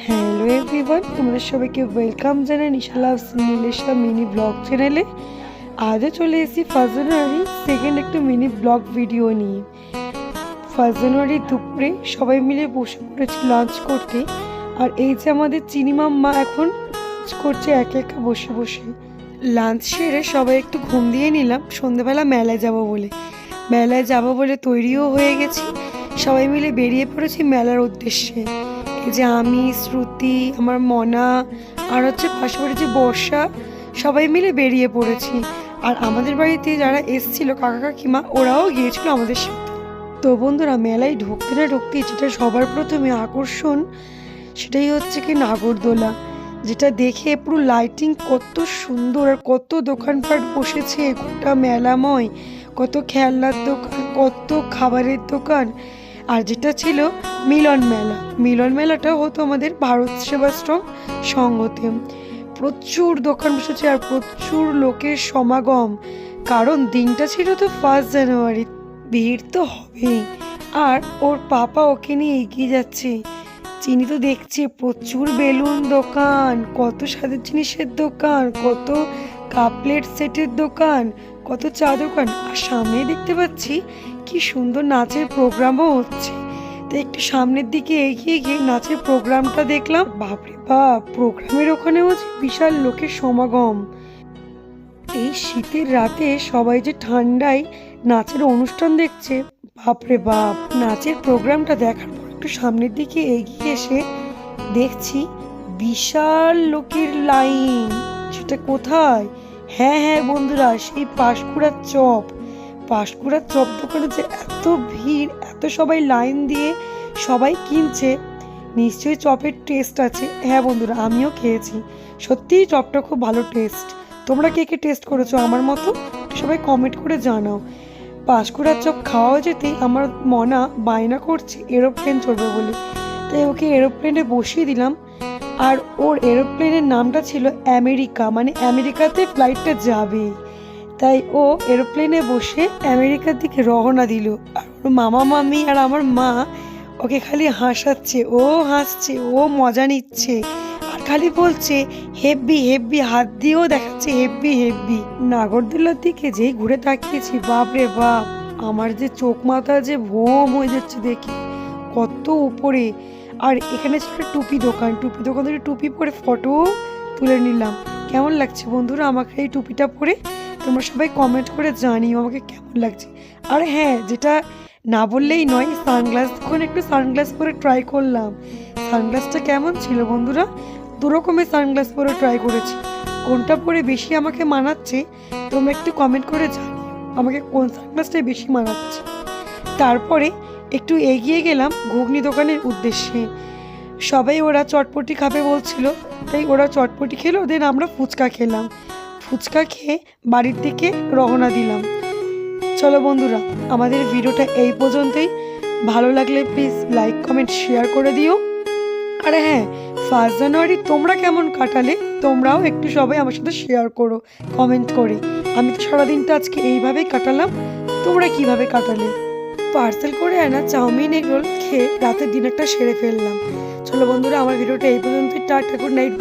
Hello everyone, তোমাদের সবাইকে welcome জানাই নিশা লাভস নীলেশা মিনি ব্লগ চ্যানেলে। আজও চলে এসেছি 1 জানুয়ারি সেকেন্ড একটা মিনি ব্লগ ভিডিও নিয়ে। 1 জানুয়ারি দুপুরে সবাই মিলে বসে পড়েছি লাঞ্চ করতে। আর এই যে আমাদের চিনি মাম্মা এখন লাঞ্চ করছে একা একা বসে বসে। লাঞ্চ সেরে সবাই একটু ঘুম দিয়ে নিলাম, সন্ধ্যেবেলা মেলায় যাব বলে তৈরিও হয়ে গেছি। সবাই মিলে বেরিয়ে পড়েছি মেলার উদ্দেশ্যে। এই যে আমি, শ্রুতি, আমার মনা আর হচ্ছে পাশাপাশি যে বর্ষা, সবাই মিলে বেরিয়ে পড়েছি। আর আমাদের বাড়িতে যারা এসছিল কাকা কাকিমা, ওরাও গিয়েছিল আমাদের সাথে। তো বন্ধুরা, মেলায় ঢুকতে না ঢুকতেই যেটা সবার প্রথমে আকর্ষণ সেটাই হচ্ছে কি নাগরদোলা, যেটা দেখে পুরো লাইটিং কত সুন্দর আর কত দোকানপাট বসেছে, গোটা মেলাময়, কত খেলনার দোকান, কত খাবারের দোকান। আর যেটা ছিল মিলন মেলাটা হতো আমাদের ভারত সেবাশ্রম সংঘতে। প্রচুর দোকান বসেছে আর প্রচুর লোকের সমাগম, কারণ দিনটা ছিল তো 1 জানুয়ারি, ভিড় তো হবেই। আর ওর পাপা ওকে নিয়ে এগিয়ে যাচ্ছে। চিনি তো দেখছি প্রচুর বেলুন দোকান, কত স্বাদের জিনিসের দোকান, কত কাপলেট সেটের দোকান, কত চা দোকান। আর সামনে দেখতে পাচ্ছি কি সুন্দর নাচের প্রোগ্রামও হচ্ছে। তো একটু সামনের দিকে এগিয়ে গিয়ে নাচের প্রোগ্রামটা দেখলাম। বাপরে বাপ, প্রোগ্রামের ওখানেও যে বিশাল লোকের সমাগম। এই শীতের রাতে সবাই যে ঠান্ডায় নাচের অনুষ্ঠান দেখছে, বাপরে বাপ। নাচের প্রোগ্রামটা দেখার পর একটু সামনের দিকে এগিয়ে এসে দেখছি বিশাল লোকের লাইন। সেটা কোথায়? হ্যাঁ বন্ধুরা, সেই পাঁশকুড়ার চপ দোকানে যে এত ভিড়, এত সবাই লাইন দিয়ে সবাই কিনছে। নিশ্চয়ই চপের টেস্ট আছে। হ্যাঁ বন্ধুরা, আমিও খেয়েছি, সত্যিই চপটা খুব ভালো টেস্ট। তোমরা কে কে টেস্ট করেছো আমার মতো সবাই কমেন্ট করে জানাও। পাঁশকুড়ার চপ খাওয়া যেতেই আমার মনা বায়না করছে এরোপ্লেন চড়বে বলে, তাই ওকে এরোপ্লেনে বসিয়ে দিলাম। আর ওর এরোপ্লেনের নামটা ছিল আমেরিকা, মানে আমেরিকাতে ফ্লাইটটা যাবে। তাই ও এরোপ্লেনে বসে আমেরিকার দিকে রওনা দিল। আর ওর মামা মামি আর আমার মা ওকে খালি হাসাচ্ছে, ও হাসছে, ও মজা নিচ্ছে, আর খালি বলছে হেব্বি হেব্বি, হাত দিয়েও দেখাচ্ছে হেব্বি হেব্বি। নাগরদোলার দিকে যেই ঘুরে তাকিয়েছি, বাপরে বাপ, আমার যে চোখ মাথা যে ভোম হয়ে যাচ্ছে দেখে, কত উপরে। আর এখানে ছিল টুপি দোকান থেকে টুপি পরে ফটো তুলে নিলাম। কেমন লাগছে বন্ধুরা আমাকে এই টুপিটা পরে? তোমরা সবাই কমেন্ট করে জানিও আমাকে কেমন লাগছে। আর হ্যাঁ, যেটা না বললেই নয়, একটু সানগ্লাস পরে ট্রাই করলাম। সানগ্লাসটা কেমন ছিল বন্ধুরা? 2 রকমের সানগ্লাস পরে ট্রাই করেছি, কোনটা পরে বেশি আমাকে মানাচ্ছে তোমরা একটু কমেন্ট করে জানিও আমাকে কোন সানগ্লাসটাই বেশি মানাচ্ছে। তারপরে একটু এগিয়ে গেলাম ঘুগনি দোকানের উদ্দেশ্যে। সবাই ওরা চটপটি খাবে বলছিল, তাই ওরা চটপটি খেলো, দেন আমরা ফুচকা খেলাম। ফুচকা খেয়ে বাড়ির দিকে রওনা দিলাম। চলো বন্ধুরা, আমাদের ভিডিওটা এই পর্যন্তই। ভালো লাগলে প্লিজ লাইক কমেন্ট শেয়ার করে দিও। আর হ্যাঁ, 1 জানুয়ারি তোমরা কেমন কাটালে তোমরাও একটু সবাই আমার সাথে শেয়ার করো কমেন্ট করে। আমি তো সারাদিনটা আজকে এইভাবেই কাটালাম, তোমরা কিভাবে কাটালে? পার্সেল করে আনা চাউমিন এগ রোল খেয়ে রাতের ডিনারটা সেরে ফেললাম। চলো বন্ধুরা, আমার ভিডিওটা এই পর্যন্ত। Tata, good night.